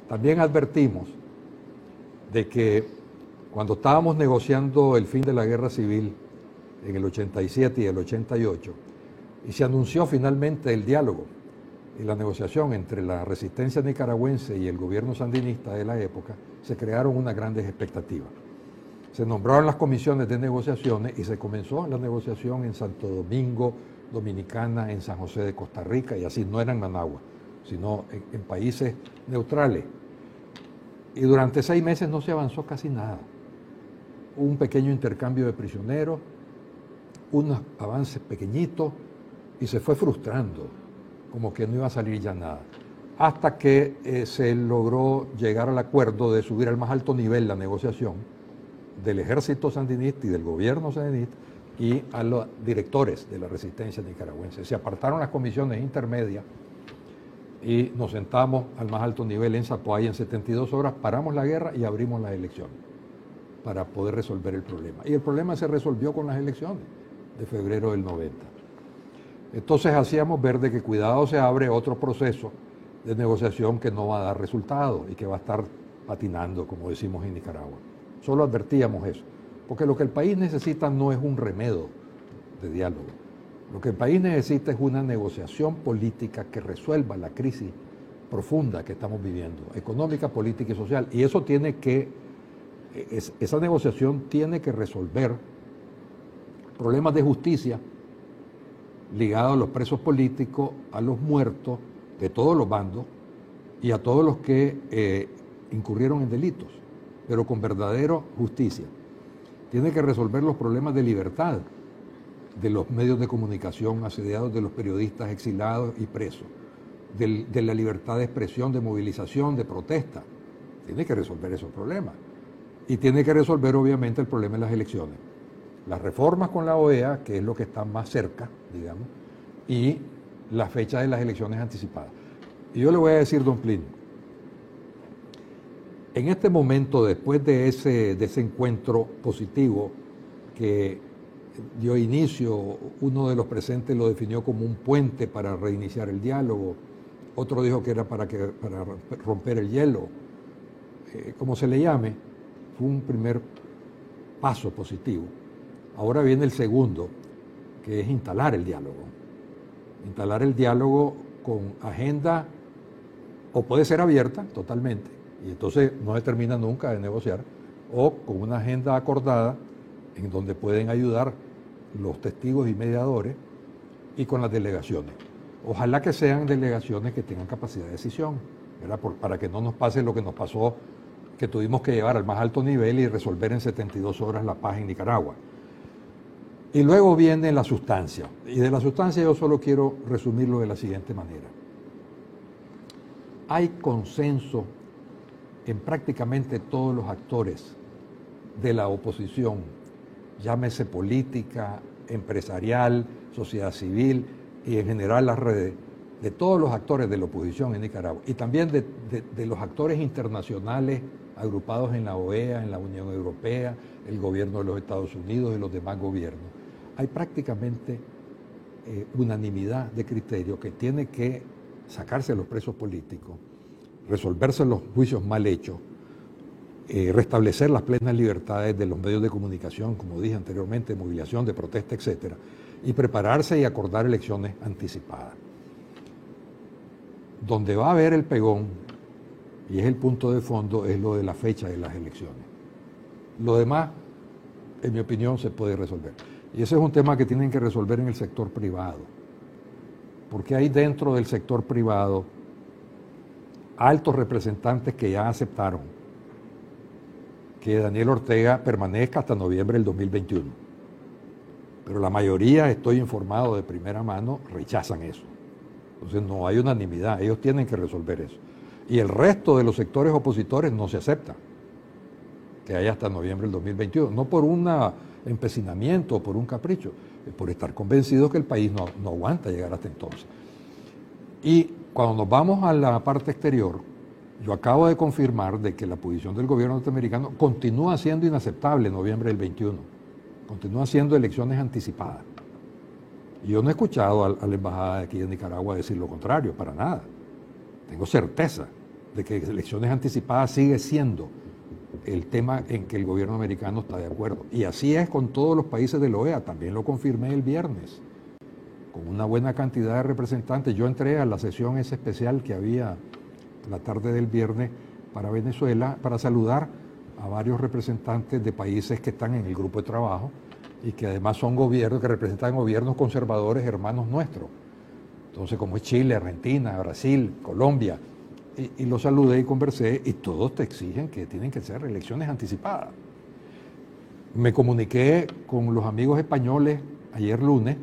También advertimos de que cuando estábamos negociando el fin de la guerra civil en el 87 y el 88, y se anunció finalmente el diálogo y la negociación entre la resistencia nicaragüense y el gobierno sandinista de la época, se crearon unas grandes expectativas. Se nombraron las comisiones de negociaciones y se comenzó la negociación en Santo Domingo, Dominicana, en San José de Costa Rica, y así no era en Managua, sino en países neutrales. Y durante 6 meses no se avanzó casi nada. Hubo un pequeño intercambio de prisioneros, unos avances pequeñitos, y se fue frustrando, como que no iba a salir ya nada. Hasta que se logró llegar al acuerdo de subir al más alto nivel la negociación del ejército sandinista y del gobierno sandinista y a los directores de la resistencia nicaragüense. Se apartaron las comisiones intermedias y nos sentamos al más alto nivel en Zapoaya en 72 horas, paramos la guerra y abrimos las elecciones para poder resolver el problema. Y el problema se resolvió con las elecciones de febrero del 90. Entonces hacíamos ver de que cuidado se abre otro proceso de negociación que no va a dar resultado y que va a estar patinando, como decimos en Nicaragua. Solo advertíamos eso, porque lo que el país necesita no es un remedio de diálogo. Lo que el país necesita es una negociación política que resuelva la crisis profunda que estamos viviendo, económica, política y social. Y eso esa negociación tiene que resolver problemas de justicia ligados a los presos políticos, a los muertos de todos los bandos y a todos los que incurrieron en delitos, pero con verdadera justicia. Tiene que resolver los problemas de libertad de los medios de comunicación asediados, de los periodistas exilados y presos, de la libertad de expresión, de movilización, de protesta. Tiene que resolver esos problemas. Y tiene que resolver, obviamente, el problema de las elecciones. Las reformas con la OEA, que es lo que está más cerca, digamos, y la fecha de las elecciones anticipadas. Y yo le voy a decir, don Plinio, en este momento, después de ese encuentro positivo que dio inicio, uno de los presentes lo definió como un puente para reiniciar el diálogo, otro dijo que era para romper el hielo, como se le llame, fue un primer paso positivo. Ahora viene el segundo, que es instalar el diálogo. Instalar el diálogo con agenda, o puede ser abierta totalmente, y entonces no se termina nunca de negociar, o con una agenda acordada en donde pueden ayudar los testigos y mediadores y con las delegaciones. Ojalá que sean delegaciones que tengan capacidad de decisión, ¿verdad? Para que no nos pase lo que nos pasó, que tuvimos que llevar al más alto nivel y resolver en 72 horas la paz en Nicaragua. Y luego viene la sustancia. Y de la sustancia yo solo quiero resumirlo de la siguiente manera. Hay consenso en prácticamente todos los actores de la oposición, llámese política, empresarial, sociedad civil y en general las redes, de todos los actores de la oposición en Nicaragua y también de los actores internacionales agrupados en la OEA, en la Unión Europea, el gobierno de los Estados Unidos y los demás gobiernos. Hay prácticamente unanimidad de criterio que tiene que sacarse a los presos políticos, resolverse los juicios mal hechos, restablecer las plenas libertades de los medios de comunicación, como dije anteriormente, de movilización, de protesta, etcétera, y prepararse y acordar elecciones anticipadas. Donde va a haber el pegón, y es el punto de fondo, es lo de la fecha de las elecciones. Lo demás, en mi opinión, se puede resolver. Y ese es un tema que tienen que resolver en el sector privado, porque hay dentro del sector privado altos representantes que ya aceptaron que Daniel Ortega permanezca hasta noviembre del 2021. Pero la mayoría, estoy informado de primera mano, rechazan eso. Entonces no hay unanimidad, ellos tienen que resolver eso. Y el resto de los sectores opositores no se acepta que haya hasta noviembre del 2021, no por un empecinamiento o por un capricho, es por estar convencidos que el país no aguanta llegar hasta entonces. Y cuando nos vamos a la parte exterior, yo acabo de confirmar de que la posición del gobierno norteamericano continúa siendo inaceptable en noviembre del 21, continúa siendo elecciones anticipadas. Y yo no he escuchado a la embajada de aquí de Nicaragua decir lo contrario, para nada. Tengo certeza de que elecciones anticipadas sigue siendo el tema en que el gobierno americano está de acuerdo. Y así es con todos los países de la OEA, también lo confirmé el viernes, con una buena cantidad de representantes. Yo entré a la sesión esa especial que había la tarde del viernes para Venezuela, para saludar a varios representantes de países que están en el grupo de trabajo y que además son gobiernos, que representan gobiernos conservadores hermanos nuestros. Entonces, como es Chile, Argentina, Brasil, Colombia, y los saludé y conversé, y todos te exigen que tienen que ser elecciones anticipadas. Me comuniqué con los amigos españoles ayer lunes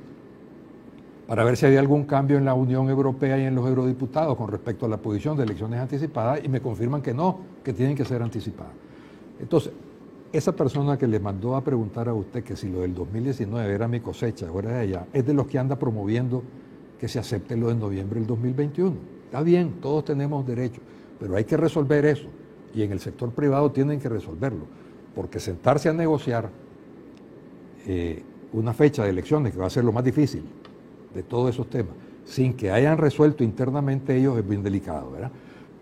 para ver si había algún cambio en la Unión Europea y en los eurodiputados con respecto a la posición de elecciones anticipadas, y me confirman que no, que tienen que ser anticipadas. Entonces, esa persona que le mandó a preguntar a usted que si lo del 2019 era mi cosecha o era de allá, es de los que anda promoviendo que se acepte lo de noviembre del 2021. Está bien, todos tenemos derecho, pero hay que resolver eso, y en el sector privado tienen que resolverlo, porque sentarse a negociar una fecha de elecciones, que va a ser lo más difícil de todos esos temas, sin que hayan resuelto internamente ellos, es bien delicado, ¿verdad?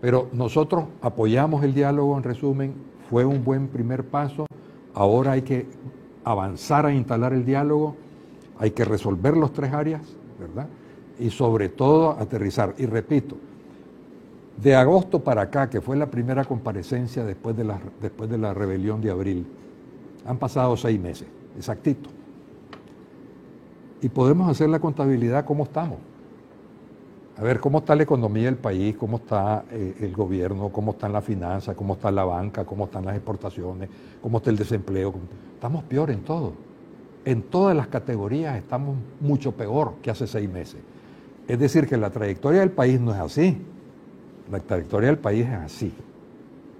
Pero nosotros apoyamos el diálogo, en resumen, fue un buen primer paso, ahora hay que avanzar a instalar el diálogo, hay que resolver los 3 áreas, ¿verdad? Y sobre todo aterrizar. Y repito, de agosto para acá, que fue la primera comparecencia después de la rebelión de abril, han pasado 6 meses, exactito. Y podemos hacer la contabilidad cómo estamos. A ver, cómo está la economía del país, cómo está el gobierno, cómo están las finanzas, cómo está la banca, cómo están las exportaciones, cómo está el desempleo. Estamos peor en todo. En todas las categorías estamos mucho peor que hace 6 meses. Es decir, que la trayectoria del país no es así. La trayectoria del país es así.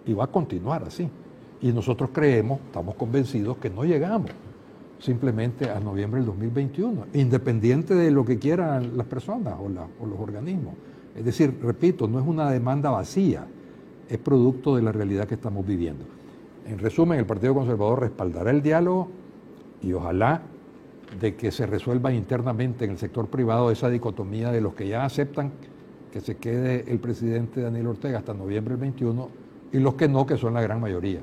Y va a continuar así. Y nosotros creemos, estamos convencidos que no llegamos simplemente a noviembre del 2021, independiente de lo que quieran las personas o los organismos. Es decir, repito, no es una demanda vacía, es producto de la realidad que estamos viviendo. En resumen, el Partido Conservador respaldará el diálogo y ojalá de que se resuelva internamente en el sector privado esa dicotomía de los que ya aceptan que se quede el presidente Daniel Ortega hasta noviembre del 21 y los que no, que son la gran mayoría.